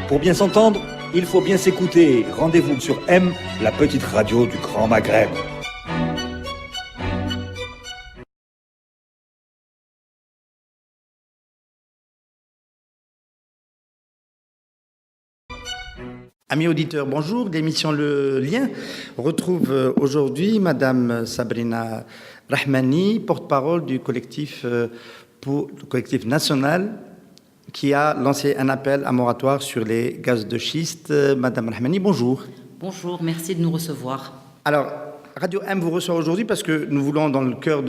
Pour bien s'entendre, il faut bien s'écouter. Rendez-vous sur M, la petite radio du Grand Maghreb. Amis auditeurs, bonjour. L'émission Le Lien retrouve aujourd'hui Madame Sabrina Rahmani, porte-parole du collectif national qui a lancé un appel à moratoire sur les gaz de schiste. Madame Rahmani, bonjour. Bonjour, merci de nous recevoir. Alors, Radio M vous reçoit aujourd'hui parce que nous voulons, dans le cœur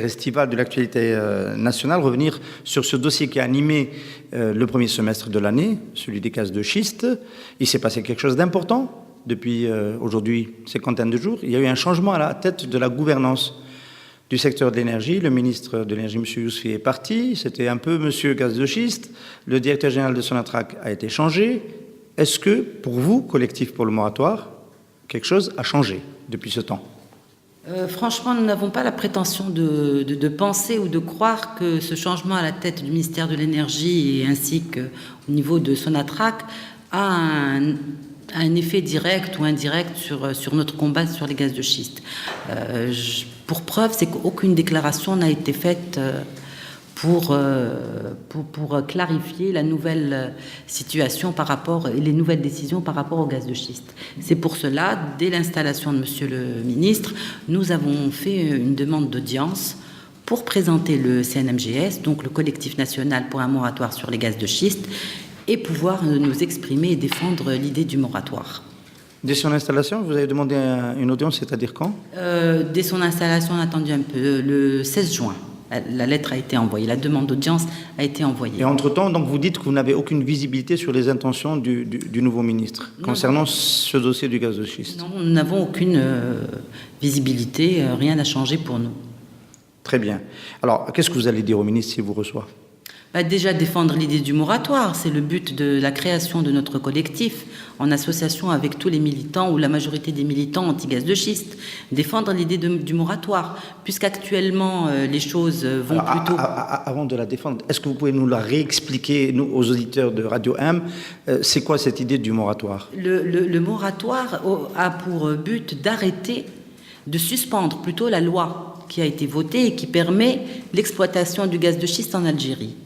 estival de l'actualité nationale, revenir sur ce dossier qui a animé le premier semestre de l'année, celui des gaz de schiste. Il s'est passé quelque chose d'important depuis aujourd'hui, cinquantaine de jours. Il y a eu un changement à la tête de la gouvernance du secteur de l'énergie. Le ministre de l'énergie, M. Yousfi, est parti. C'était un peu M. Gaz de schiste. Le directeur général de Sonatrach a été changé. Est-ce que, pour vous, collectif pour le moratoire, quelque chose a changé depuis ce temps ? Franchement, nous n'avons pas la prétention de penser ou de croire que ce changement à la tête du ministère de l'Énergie ainsi qu'au niveau de Sonatrach a un effet direct ou indirect sur notre combat sur les gaz de schiste. Pour preuve, c'est qu'aucune déclaration n'a été faite pour clarifier la nouvelle situation par rapport et les nouvelles décisions par rapport au gaz de schiste. C'est pour cela, dès l'installation de Monsieur le ministre, nous avons fait une demande d'audience pour présenter le CNMGS, donc le collectif national pour un moratoire sur les gaz de schiste, et pouvoir nous exprimer et défendre l'idée du moratoire. Dès son installation, vous avez demandé une audience, c'est-à-dire quand ? Dès son installation, on a attendu un peu, le 16 juin. La lettre a été envoyée, la demande d'audience a été envoyée. Et entre-temps, donc, vous dites que vous n'avez aucune visibilité sur les intentions du nouveau ministre concernant ce dossier du gaz de schiste ? Non, nous n'avons aucune visibilité, rien n'a changé pour nous. Très bien. Alors, qu'est-ce que vous allez dire au ministre s'il vous reçoit ? Déjà défendre l'idée du moratoire, c'est le but de la création de notre collectif, en association avec tous les militants ou la majorité des militants anti-gaz de schiste. Défendre l'idée du moratoire, puisqu'actuellement les choses vont plutôt... Avant de la défendre, est-ce que vous pouvez nous la réexpliquer, nous, aux auditeurs de Radio M, c'est quoi cette idée du moratoire ? Le moratoire a pour but d'arrêter, de suspendre plutôt la loi qui a été votée et qui permet l'exploitation du gaz de schiste en Algérie.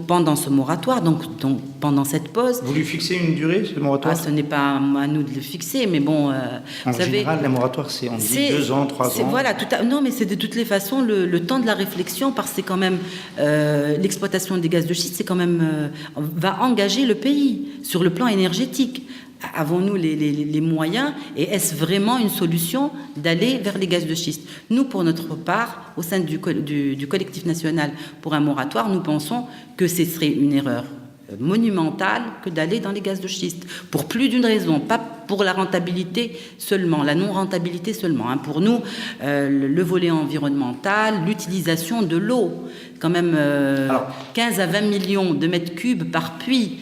Pendant ce moratoire, donc pendant cette pause... Vous lui fixez une durée, ce moratoire ? Ce n'est pas à nous de le fixer, mais bon... en général, les moratoires, on dit 2 ans, 3 ans... Voilà, non, mais c'est de toutes les façons le temps de la réflexion, parce que c'est quand même... l'exploitation des gaz de schiste, c'est quand même... va engager le pays sur le plan énergétique. Avons-nous les moyens et est-ce vraiment une solution d'aller vers les gaz de schiste ? Nous, pour notre part, au sein du collectif national pour un moratoire, nous pensons que ce serait une erreur monumentale que d'aller dans les gaz de schiste, pour plus d'une raison, pas pour la rentabilité seulement, la non-rentabilité seulement. Pour nous, le volet environnemental, l'utilisation de l'eau, quand même 15 à 20 millions de mètres cubes par puits.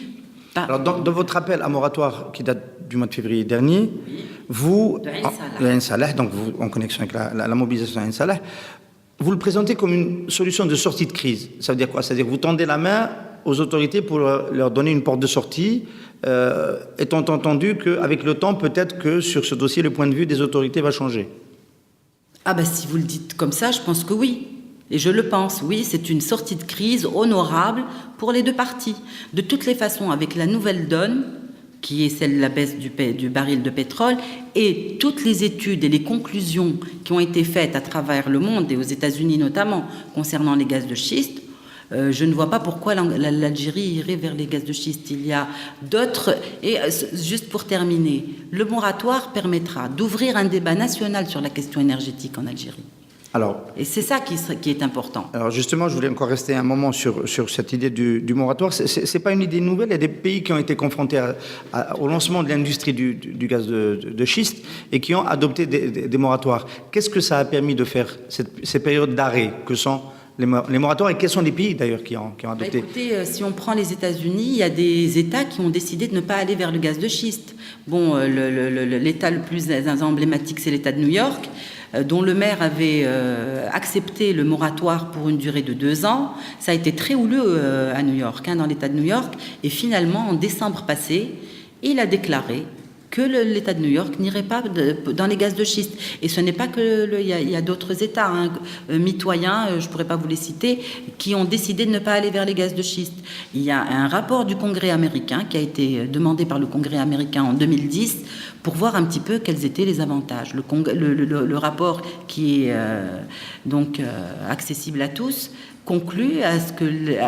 Alors, dans votre appel à moratoire qui date du mois de février dernier, vous, Ain Salah, donc en connexion avec la mobilisation Ain Salah, vous le présentez comme une solution de sortie de crise. Ça veut dire quoi ? C'est-à-dire que vous tendez la main aux autorités pour leur donner une porte de sortie, étant entendu qu'avec le temps, peut-être que sur ce dossier, le point de vue des autorités va changer. Si vous le dites comme ça, je pense que oui. Et je le pense, oui, c'est une sortie de crise honorable pour les deux parties. De toutes les façons, avec la nouvelle donne, qui est celle de la baisse du baril de pétrole, et toutes les études et les conclusions qui ont été faites à travers le monde, et aux États-Unis notamment, concernant les gaz de schiste, je ne vois pas pourquoi l'Algérie irait vers les gaz de schiste. Il y a d'autres... Et juste pour terminer, le moratoire permettra d'ouvrir un débat national sur la question énergétique en Algérie. Et c'est ça qui est important. Alors justement, je voulais encore rester un moment sur cette idée du moratoire. C'est pas une idée nouvelle. Il y a des pays qui ont été confrontés au lancement de l'industrie du gaz de schiste et qui ont adopté des moratoires. Qu'est-ce que ça a permis de faire, ces périodes d'arrêt que sont les moratoires, et quels sont les pays d'ailleurs qui ont adopté? Écoutez, si on prend les États-Unis, il y a des États qui ont décidé de ne pas aller vers le gaz de schiste. Bon, l'État le plus emblématique, c'est l'État de New York. dont le maire avait accepté le moratoire pour une durée de 2 ans. Ça a été très houleux à New York, dans l'État de New York. Et finalement, en décembre passé, il a déclaré que l'État de New York n'irait pas dans les gaz de schiste. Et ce n'est pas que... Il y a d'autres États mitoyens, je ne pourrais pas vous les citer, qui ont décidé de ne pas aller vers les gaz de schiste. Il y a un rapport du Congrès américain qui a été demandé par le Congrès américain en 2010 pour voir un petit peu quels étaient les avantages. Le rapport qui est accessible à tous conclut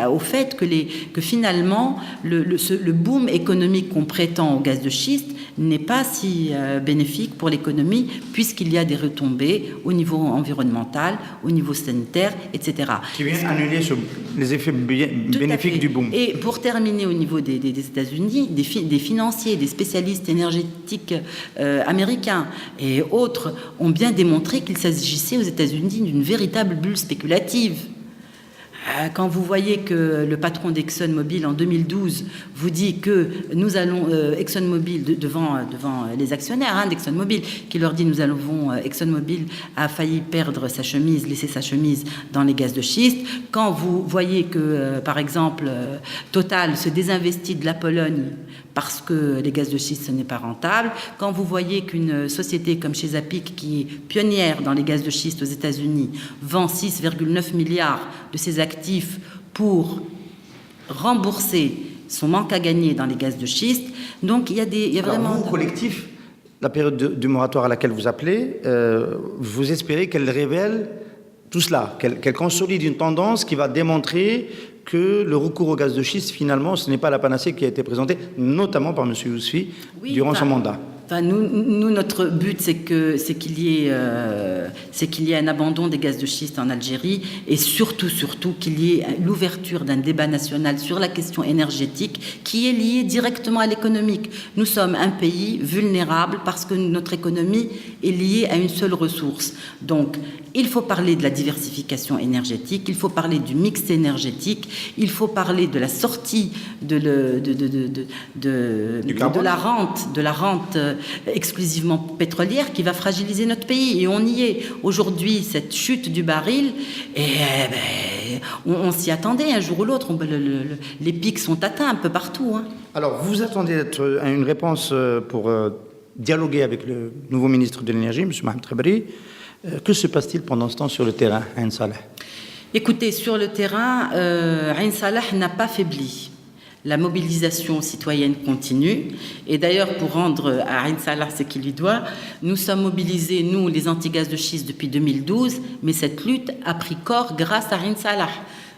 au fait que finalement le boom économique qu'on prétend au gaz de schiste n'est pas si bénéfique pour l'économie, puisqu'il y a des retombées au niveau environnemental, au niveau sanitaire, etc. Qui viennent annuler les effets bénéfiques du boom. Et pour terminer, au niveau des États-Unis, des financiers, des spécialistes énergétiques américains et autres ont bien démontré qu'il s'agissait aux États-Unis d'une véritable bulle spéculative. Quand vous voyez que le patron d'ExxonMobil en 2012 vous dit que nous allons, ExxonMobil, devant les actionnaires d'ExxonMobil, qui leur dit ExxonMobil a failli perdre sa chemise, laisser sa chemise dans les gaz de schiste. Quand vous voyez que, par exemple, Total se désinvestit de la Pologne parce que les gaz de schiste, ce n'est pas rentable. Quand vous voyez qu'une société comme Chesapeake, qui est pionnière dans les gaz de schiste aux États-Unis, vend 6,9 milliards de ses actifs pour rembourser son manque à gagner dans les gaz de schiste. Donc, il y a vraiment... Vous, collectif, la période du moratoire à laquelle vous appelez, vous espérez qu'elle révèle tout cela, qu'elle consolide une tendance qui va démontrer que le recours au gaz de schiste, finalement, ce n'est pas la panacée qui a été présentée, notamment par M. Yousfi, durant son mandat. Nous, notre but, c'est qu'il y ait un abandon des gaz de schiste en Algérie, et surtout qu'il y ait l'ouverture d'un débat national sur la question énergétique qui est liée directement à l'économique. Nous sommes un pays vulnérable parce que notre économie est liée à une seule ressource. Donc, il faut parler de la diversification énergétique, il faut parler du mix énergétique, il faut parler de la sortie de la rente exclusivement pétrolière qui va fragiliser notre pays. Et on y est. Aujourd'hui, cette chute du baril, on s'y attendait un jour ou l'autre. Les pics sont atteints un peu partout. Alors, vous attendez à une réponse pour dialoguer avec le nouveau ministre de l'Énergie, M. Mohamed Tebri. Que se passe-t-il pendant ce temps sur le terrain, Ain Salah? Écoutez, sur le terrain, Ain Salah n'a pas faibli. La mobilisation citoyenne continue. Et d'ailleurs, pour rendre à Ain Salah ce qu'il lui doit, nous sommes mobilisés, nous, les anti-gaz de schiste, depuis 2012, mais cette lutte a pris corps grâce à Ain Salah.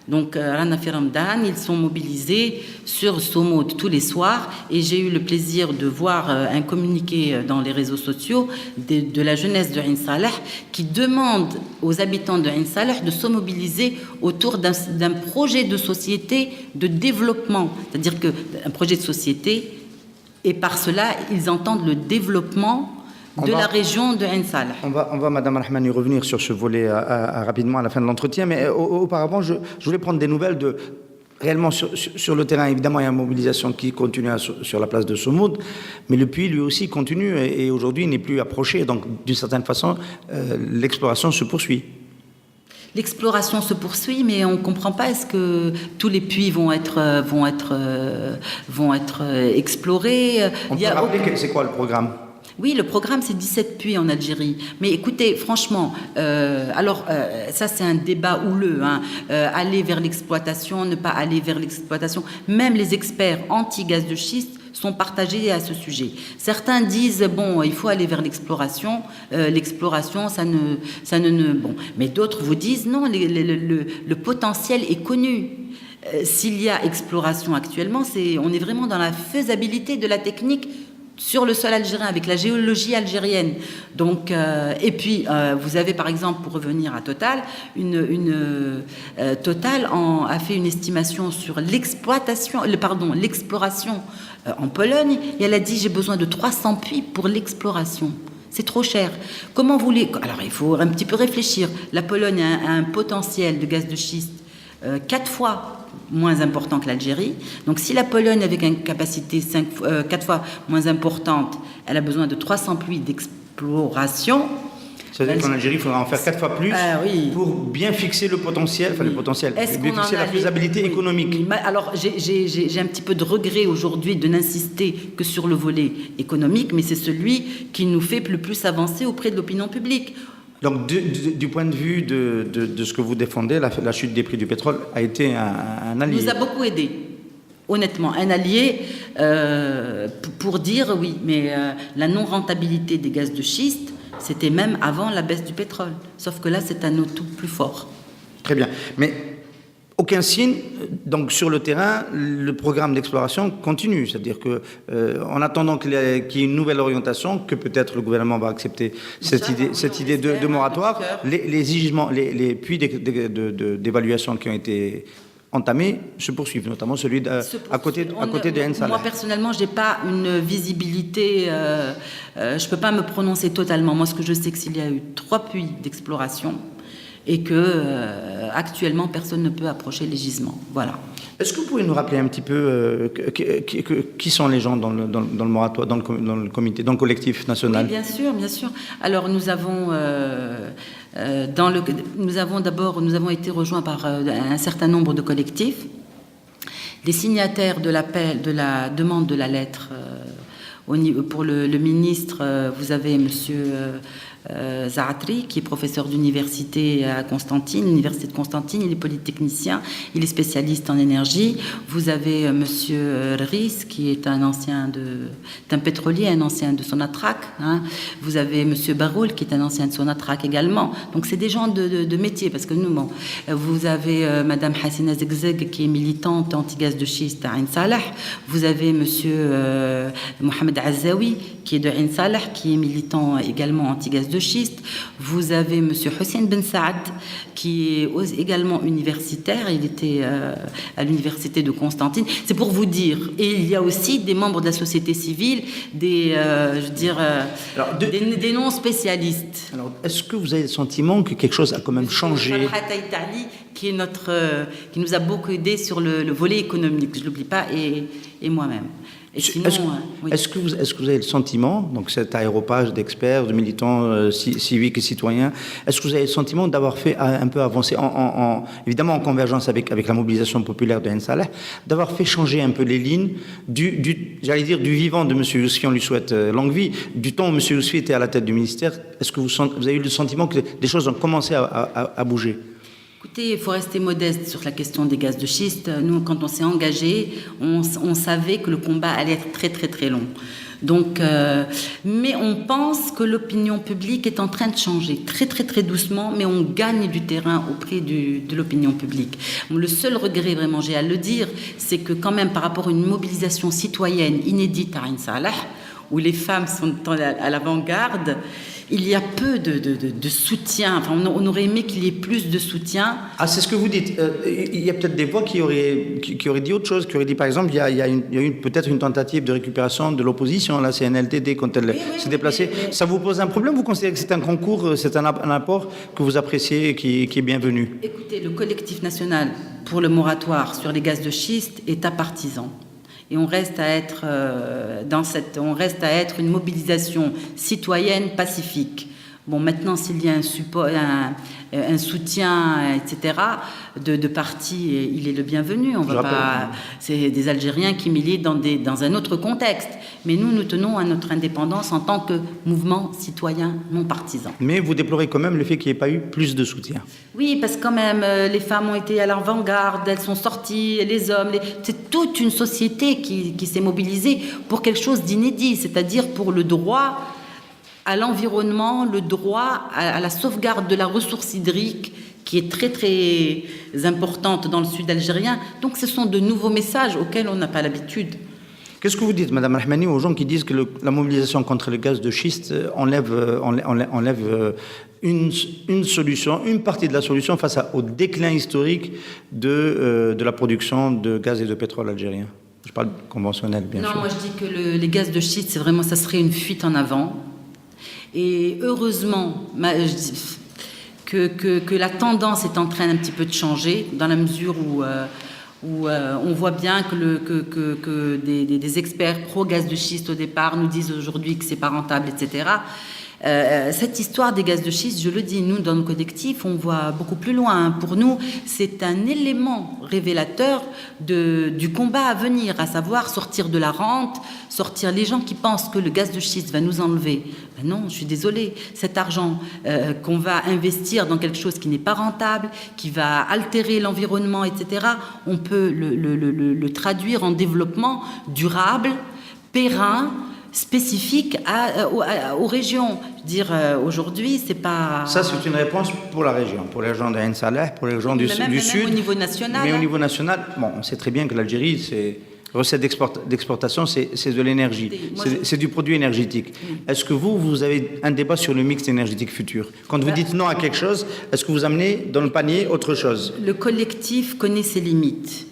Donc, Rana Firamdan, ils sont mobilisés sur Somoud tous les soirs, et j'ai eu le plaisir de voir un communiqué dans les réseaux sociaux de la jeunesse de Ain Salah qui demande aux habitants de Ain Salah de se mobiliser autour d'un projet de société de développement, c'est-à-dire qu'un projet de société, et par cela, ils entendent le développement de la région de Ain Salah. On va, Madame Rahmani, revenir sur ce volet rapidement à la fin de l'entretien, mais auparavant, je voulais prendre des nouvelles réellement sur le terrain. Évidemment, il y a une mobilisation qui continue sur la place de Somoud, mais le puits, lui aussi, continue et aujourd'hui, n'est plus approché. Donc, d'une certaine façon, l'exploration se poursuit. L'exploration se poursuit, mais on ne comprend pas, est-ce que tous les puits vont être explorés? On peut rappeler c'est quoi le programme? Oui, le programme, c'est 17 puits en Algérie. Mais écoutez, franchement, ça, c'est un débat houleux. Aller vers l'exploitation, ne pas aller vers l'exploitation. Même les experts anti-gaz de schiste sont partagés à ce sujet. Certains disent, bon, il faut aller vers l'exploration. L'exploration, bon. Mais d'autres vous disent, non, le potentiel est connu. S'il y a exploration actuellement, on est vraiment dans la faisabilité de la technique sur le sol algérien, avec la géologie algérienne. Donc, et puis, vous avez par exemple, pour revenir à Total, Total a fait une estimation sur l'exploration en Pologne, et elle a dit, j'ai besoin de 300 puits pour l'exploration. C'est trop cher. Comment vous voulez... Alors, il faut un petit peu réfléchir. La Pologne a un potentiel de gaz de schiste 4 fois moins important que l'Algérie. Donc, si la Pologne, avec une capacité 4 fois moins importante, elle a besoin de 300 puits d'exploration, C'est-à-dire qu'en Algérie, il faudra en faire 4 fois plus pour bien fixer le potentiel, bien fixer la faisabilité économique. Alors, j'ai un petit peu de regret aujourd'hui de n'insister que sur le volet économique, mais c'est celui qui nous fait le plus avancer auprès de l'opinion publique. Donc, du point de vue de ce que vous défendez, la chute des prix du pétrole a été un allié. Nous a beaucoup aidé. Honnêtement, un allié pour dire oui, mais la non-rentabilité des gaz de schiste, c'était même avant la baisse du pétrole. Sauf que là, c'est un auto plus fort. Très bien. Mais aucun signe, donc sur le terrain, le programme d'exploration continue. C'est-à-dire que, en attendant qu'il y ait une nouvelle orientation, que peut-être le gouvernement va accepter cette idée de moratoire, les gisements, les puits d'évaluation qui ont été entamés se poursuivent, notamment celui à côté de Ain Salah. Moi, personnellement, je n'ai pas une visibilité, je ne peux pas me prononcer totalement. Moi, ce que je sais, c'est qu'il y a eu 3 puits d'exploration et que actuellement, personne ne peut approcher les gisements. Voilà. Est-ce que vous pouvez nous rappeler un petit peu qui sont les gens dans le moratoire, dans le comité, dans le collectif national? Oui, bien sûr. Alors, nous avons été rejoints par un certain nombre de collectifs. Les signataires de l'appel, de la demande de la lettre pour le ministre, vous avez Monsieur Zaatri, qui est professeur d'université à l'université de Constantine. Il est polytechnicien, il est spécialiste en énergie. Vous avez Monsieur Riz, qui est un pétrolier, un ancien de Sonatrach. Vous avez Monsieur Baroul, qui est un ancien de Sonatrach également. Donc c'est des gens de métier, parce que nous, vous avez Madame Hassina Zegzeg, qui est militante anti-gaz de schiste à Ain Salah. Vous avez Monsieur Mohamed Azaoui, qui est de Ain Salah, qui est militant également anti-gaz de schiste. Vous avez Monsieur Hussein Ben Saad, qui est également universitaire. Il était à l'université de Constantine. C'est pour vous dire. Et il y a aussi des membres de la société civile, des non-spécialistes. Alors, est-ce que vous avez le sentiment que quelque chose a quand même changé? Qui nous a beaucoup aidé sur le volet économique, je ne l'oublie pas, et moi-même. Est-ce que vous avez le sentiment, donc cet aéropage d'experts, de militants civiques et citoyens, est-ce que vous avez le sentiment d'avoir fait un peu avancer, évidemment en convergence avec la mobilisation populaire de Ain Salah, d'avoir fait changer un peu les lignes du vivant de M. Yousfi, on lui souhaite longue vie, du temps où M. Yousfi était à la tête du ministère? Est-ce que vous avez eu le sentiment que des choses ont commencé à bouger? Écoutez, il faut rester modeste sur la question des gaz de schiste. Nous, quand on s'est engagé, on savait que le combat allait être très, très, très long. Donc, mais on pense que l'opinion publique est en train de changer très, très, très doucement, mais on gagne du terrain auprès de l'opinion publique. Le seul regret, vraiment, j'ai à le dire, c'est que quand même, par rapport à une mobilisation citoyenne inédite à Ain Salah, où les femmes sont à l'avant-garde, il y a peu de soutien. Enfin, on aurait aimé qu'il y ait plus de soutien. Ah, c'est ce que vous dites. Il y a peut-être des voix qui auraient dit autre chose, qui auraient dit, par exemple, il y a eu peut-être une tentative de récupération de l'opposition, la CNLD, quand elle s'est déplacée. Ça vous pose un problème? Vous considérez que c'est un concours, c'est un apport que vous appréciez et qui est bienvenu? Écoutez, le collectif national pour le moratoire sur les gaz de schiste est apartisan. Et on reste à être une mobilisation citoyenne pacifique. Bon, maintenant, s'il y a un soutien, etc., de partis, il est le bienvenu. C'est des Algériens qui militent dans un autre contexte. Mais nous tenons à notre indépendance en tant que mouvement citoyen non partisan. Mais vous déplorez quand même le fait qu'il n'y ait pas eu plus de soutien. Oui, parce que quand même, les femmes ont été à l'avant-garde, elles sont sorties, les hommes, c'est toute une société qui s'est mobilisée pour quelque chose d'inédit, c'est-à-dire pour le droit à l'environnement, le droit à la sauvegarde de la ressource hydrique qui est très très importante dans le sud algérien. Donc ce sont de nouveaux messages auxquels on n'a pas l'habitude. Qu'est-ce que vous dites, Madame Rahmani, aux gens qui disent que la mobilisation contre le gaz de schiste enlève une solution, une partie de la solution face au déclin historique de la production de gaz et de pétrole algérien? Je parle conventionnel, bien sûr. Non, moi je dis que les gaz de schiste, ça serait une fuite en avant. Et heureusement que la tendance est en train un petit peu de changer, dans la mesure où on voit bien que des experts pro-gaz de schiste au départ nous disent aujourd'hui que c'est pas rentable, etc. Cette histoire des gaz de schiste, je le dis, nous, dans le collectif, on voit beaucoup plus loin. Pour nous, c'est un élément révélateur du combat à venir, à savoir sortir de la rente, sortir les gens qui pensent que le gaz de schiste va nous enlever. Ben non, je suis désolée. Cet argent qu'on va investir dans quelque chose qui n'est pas rentable, qui va altérer l'environnement, etc., on peut le traduire en développement durable, périn, spécifique aux régions. Je veux dire, aujourd'hui, c'est pas... Ça, c'est une réponse pour la région, pour les gens d'Ain Saleh, pour les gens du Sud. Même au niveau national. Mais au niveau national, bon, on sait très bien que l'Algérie, c'est... Recette d'exportation, c'est de l'énergie, c'est du produit énergétique. Est-ce que vous avez un débat sur le mix énergétique futur? Quand vous dites non à quelque chose, est-ce que vous amenez dans le panier autre chose? Le collectif connaît ses limites.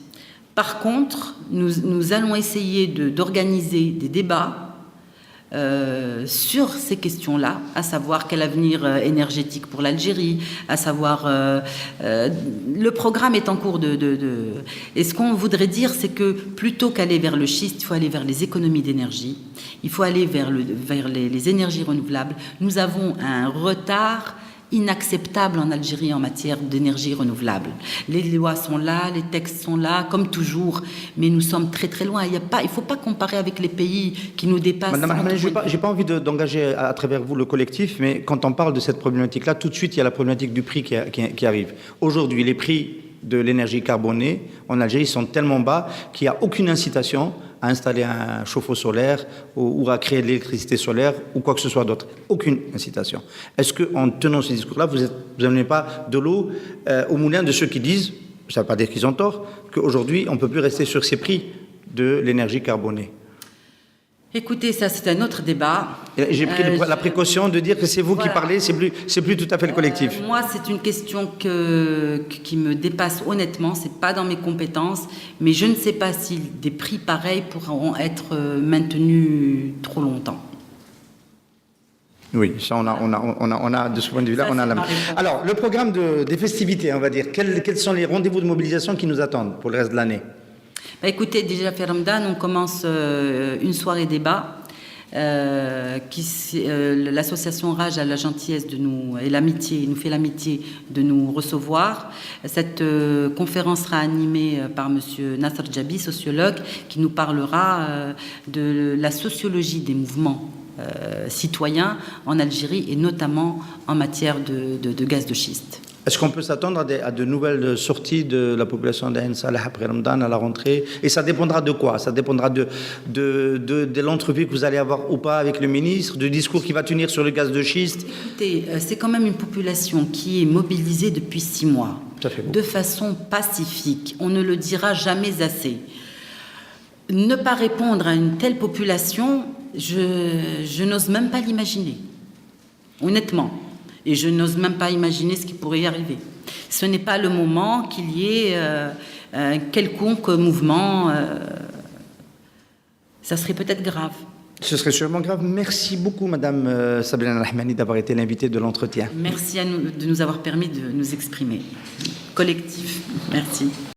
Par contre, nous allons essayer d'organiser des débats sur ces questions-là, à savoir quel avenir énergétique pour l'Algérie, à savoir le programme est en cours Et ce qu'on voudrait dire, c'est que plutôt qu'aller vers le schiste, il faut aller vers les économies d'énergie, il faut aller vers les énergies renouvelables. Nous avons un retard inacceptable en Algérie en matière d'énergie renouvelable. Les lois sont là, les textes sont là, comme toujours, mais nous sommes très très loin. Il ne faut pas comparer avec les pays qui nous dépassent. Madame Ahmed, je n'ai pas envie d'engager à travers vous le collectif, mais quand on parle de cette problématique-là, tout de suite, il y a la problématique du prix qui arrive. Aujourd'hui, les prix de l'énergie carbonée en Algérie sont tellement bas qu'il n'y a aucune incitation à installer un chauffe-eau solaire ou à créer de l'électricité solaire ou quoi que ce soit d'autre. Aucune incitation. Est-ce qu'en tenant ce discours-là, vous n'amenez pas de l'eau au moulin de ceux qui disent, ça ne veut pas dire qu'ils ont tort, qu'aujourd'hui, on ne peut plus rester sur ces prix de l'énergie carbonée? Écoutez, ça c'est un autre débat. J'ai pris la précaution de dire que c'est vous qui parlez, c'est plus tout à fait le collectif. Moi, c'est une question qui me dépasse honnêtement, c'est pas dans mes compétences, mais je ne sais pas si des prix pareils pourront être maintenus trop longtemps. Oui, ça on a de ce point de vue-là, on a la... Alors, le programme des festivités, on va dire, quels sont les rendez-vous de mobilisation qui nous attendent pour le reste de l'année? Écoutez, déjà, Fermdan, on commence une soirée débat. L'association Rage a la gentillesse nous fait l'amitié de nous recevoir. Cette conférence sera animée par monsieur Nasser Djabi, sociologue, qui nous parlera de la sociologie des mouvements citoyens en Algérie et notamment en matière de gaz de schiste. Est-ce qu'on peut s'attendre à de nouvelles sorties de la population d'Ain Saleh après Ramadan à la rentrée? Et ça dépendra de quoi? Ça dépendra de l'entrevue que vous allez avoir ou pas avec le ministre, du discours qu'il va tenir sur le gaz de schiste? Écoutez, c'est quand même une population qui est mobilisée depuis 6 mois, de façon pacifique. On ne le dira jamais assez. Ne pas répondre à une telle population, je n'ose même pas l'imaginer, honnêtement. Et je n'ose même pas imaginer ce qui pourrait y arriver. Ce n'est pas le moment qu'il y ait un quelconque mouvement. Ça serait peut-être grave. Ce serait sûrement grave. Merci beaucoup, Madame Sabrina Rahmani, d'avoir été l'invitée de l'entretien. Merci à nous de nous avoir permis de nous exprimer. Collectif. Merci.